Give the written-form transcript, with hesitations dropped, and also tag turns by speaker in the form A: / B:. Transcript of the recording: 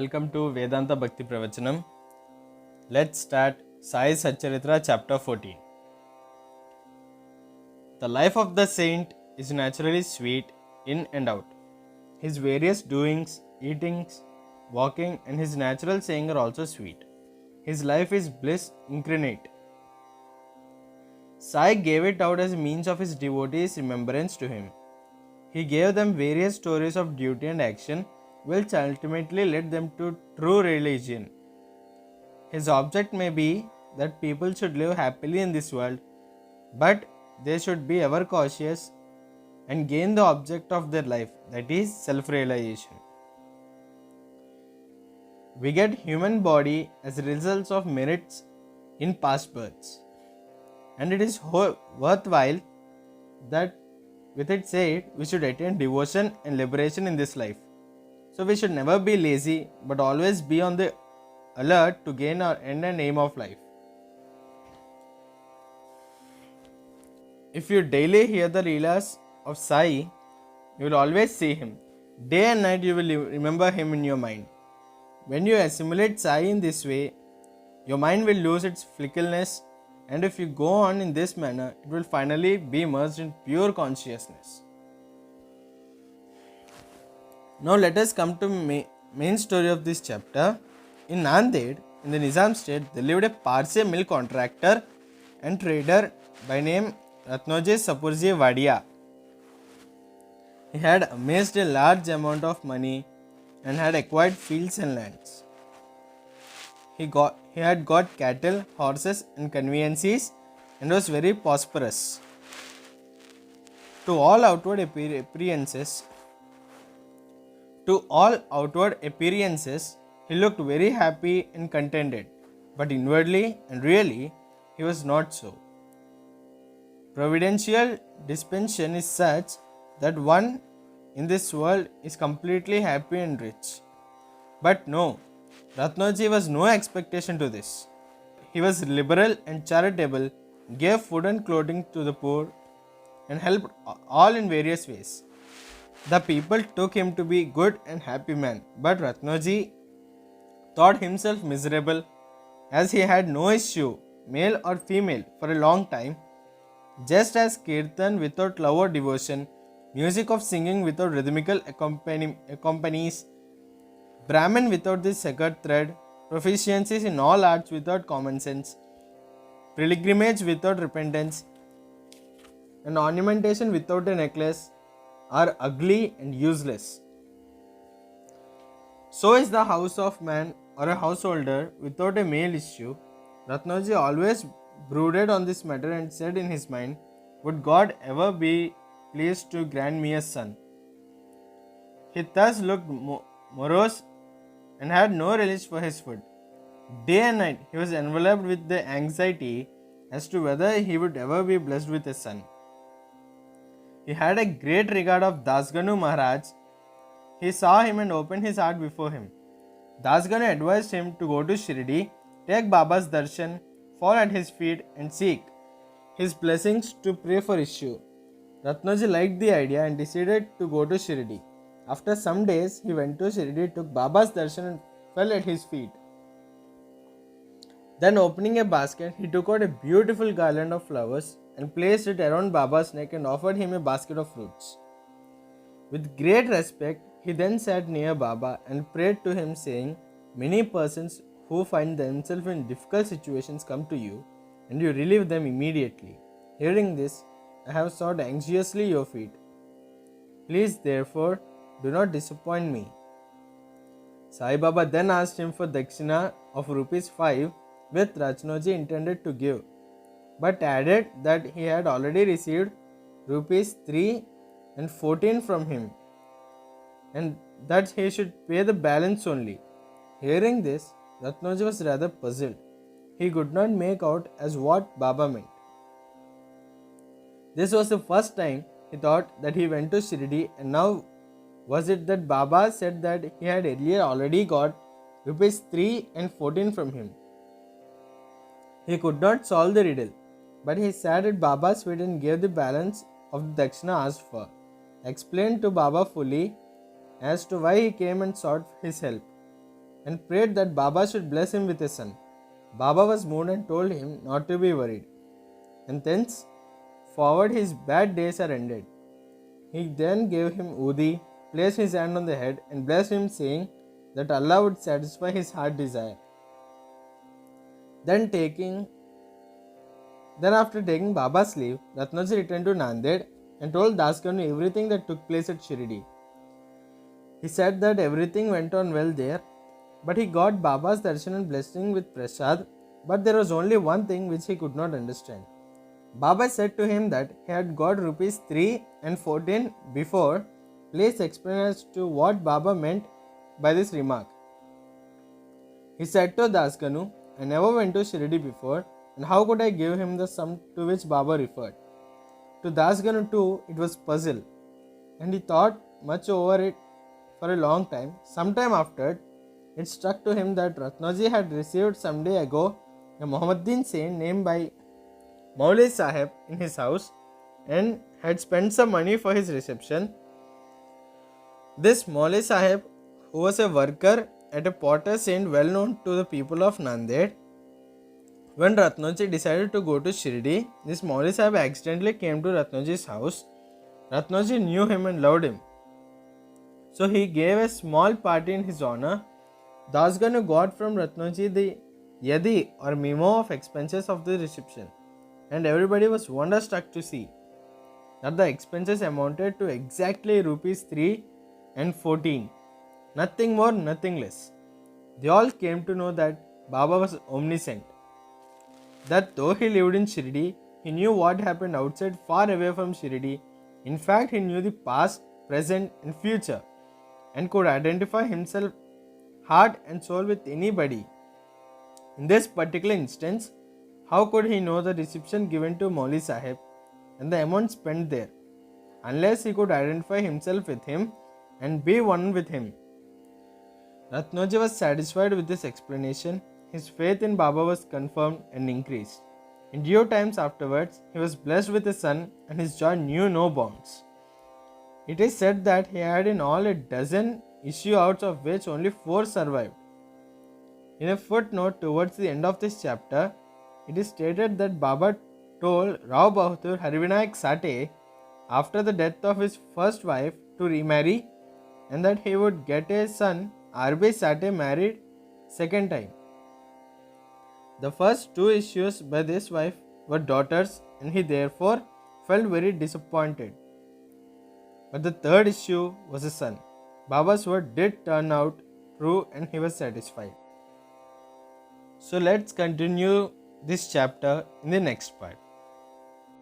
A: welcome to Vedanta Bhakthi Pravachanam. Let's start Sai's Satcharithra chapter 14. The life of the saint is naturally sweet in and out. His various doings, eatings, walking and his natural saying are also sweet. His life is bliss incarnate. Sai gave it out as a means of his devotees' remembrance to him. He gave them various stories of duty and action, which ultimately led them to true religion. His object may be that people should live happily in this world, but they should be ever cautious and gain the object of their life, that is self-realization. We get human body as results of merits in past births, and it is worthwhile that with it said, we should attain devotion and liberation in this life. So we should never be lazy, but always be on the alert to gain our end and aim of life. If you daily hear the Leelas of Sai, you will always see him. Day and night you will remember him in your mind. When you assimilate Sai in this way, your mind will lose its fickleness, and if you go on in this manner, it will finally be immersed in pure consciousness. Now let us come to main story of this chapter. In Nanded, in the Nizam state, there lived a Parsi milk contractor and trader by name Ratnoji Sapurji Wadia. He had amassed a large amount of money and had acquired fields and lands. He had got cattle, horses and conveyances and was very prosperous. To all outward appearances, he looked very happy and contented, but inwardly and really he was not so. Providential dispensation is such that one in this world is completely happy and rich. But no, Ratnoji was no expectation to this. He was liberal and charitable, gave food and clothing to the poor, and helped all in various ways. The people took him to be good and happy man, but Ratnoji thought himself miserable as he had no issue, male or female, for a long time. Just as kirtan without love or devotion, music of singing without rhythmical accompanies, Brahman without the sacred thread, proficiencies in all arts without common sense, pilgrimage without repentance, and ornamentation without a necklace are ugly and useless. So is the house of man or a householder without a male issue. Ratnoji always brooded on this matter and said in his mind, would God ever be pleased to grant me a son? He thus looked morose and had no relish for his food. Day and night he was enveloped with the anxiety as to whether he would ever be blessed with a son. He had a great regard of Dasganu Maharaj. He saw him and opened his heart before him. Dasganu advised him to go to Shirdi, take Baba's darshan, fall at his feet and seek his blessings to pray for issue. Ratnoji liked the idea and decided to go to Shirdi. After some days, he went to Shirdi, took Baba's darshan and fell at his feet. Then opening a basket, he took out a beautiful garland of flowers and placed it around Baba's neck and offered him a basket of fruits. With great respect, he then sat near Baba and prayed to him saying, many persons who find themselves in difficult situations come to you and you relieve them immediately. Hearing this, I have sought anxiously your feet. Please therefore do not disappoint me. Sai Baba then asked him for dakshina of ₹5 which Ratnoji intended to give, but added that he had already received ₹3 and 14 from him and that he should pay the balance only. Hearing this, Ratnoji was rather puzzled. He could not make out as what Baba meant. This was the first time he thought that he went to Shirdi, and now was it that Baba said that he had earlier already got ₹3 and 14 from him. He could not solve the riddle, but he sat at Baba's feet and gave the balance of the dakshina asked for, explained to Baba fully as to why he came and sought his help. and prayed that Baba should bless him with a son. Baba was moved and told him not to be worried. And thence forward his bad days are ended. He then gave him Udi, placed his hand on the head, and blessed him, saying that Allah would satisfy his heart desire. Then after taking Baba's leave, Ratnaji returned to Nanded and told Dasganu everything that took place at Shirdi. He said that everything went on well there, but he got Baba's darshan and blessing with prasad, but there was only one thing which he could not understand. Baba said to him that he had got rupees 3 and 14 before. Please explain as to what Baba meant by this remark. He said to Dasganu, I never went to Shirdi before, and how could I give him the sum to which Baba referred? To Dasganu too, it was puzzle, and he thought much over it for a long time. Sometime after, it struck to him that Ratnaji had received some day ago a Mohammedan saint named by Maulay Sahib in his house and had spent some money for his reception. This Maulay Sahib, who was a worker at a potter's inn well known to the people of Nanded, when Ratnaji decided to go to Shirdi, this Maulay Sahib accidentally came to Ratnaji's house. Ratnaji knew him and loved him, so he gave a small party in his honor. Dasganu got from Ratnaji the yadi or memo of expenses of the reception, and everybody was wonderstruck to see that the expenses amounted to exactly rupees 3 and 14, nothing more, nothing less. They all came to know that Baba was omniscient, that though he lived in Shirdi, he knew what happened outside far away from Shirdi. In fact, he knew the past, present and future, and could identify himself heart and soul with anybody. In this particular instance, how could he know the reception given to Maulay Sahib and the amount spent there, unless he could identify himself with him and be one with him? Ratnaji was satisfied with this explanation. His faith in Baba was confirmed and increased. In due times afterwards, he was blessed with a son, and his joy knew no bounds. It is said that he had in all a dozen issue out of which only 4 survived. In a footnote towards the end of this chapter, it is stated that Baba told Rao Bahadur Harivinayak Sate after the death of his first wife to remarry, and that he would get a son. R.B. Sate married second time. The first 2 issues by this wife were daughters, and he therefore felt very disappointed. But the third issue was a son. Baba's word did turn out true, and he was satisfied. So let's continue this chapter in the next part.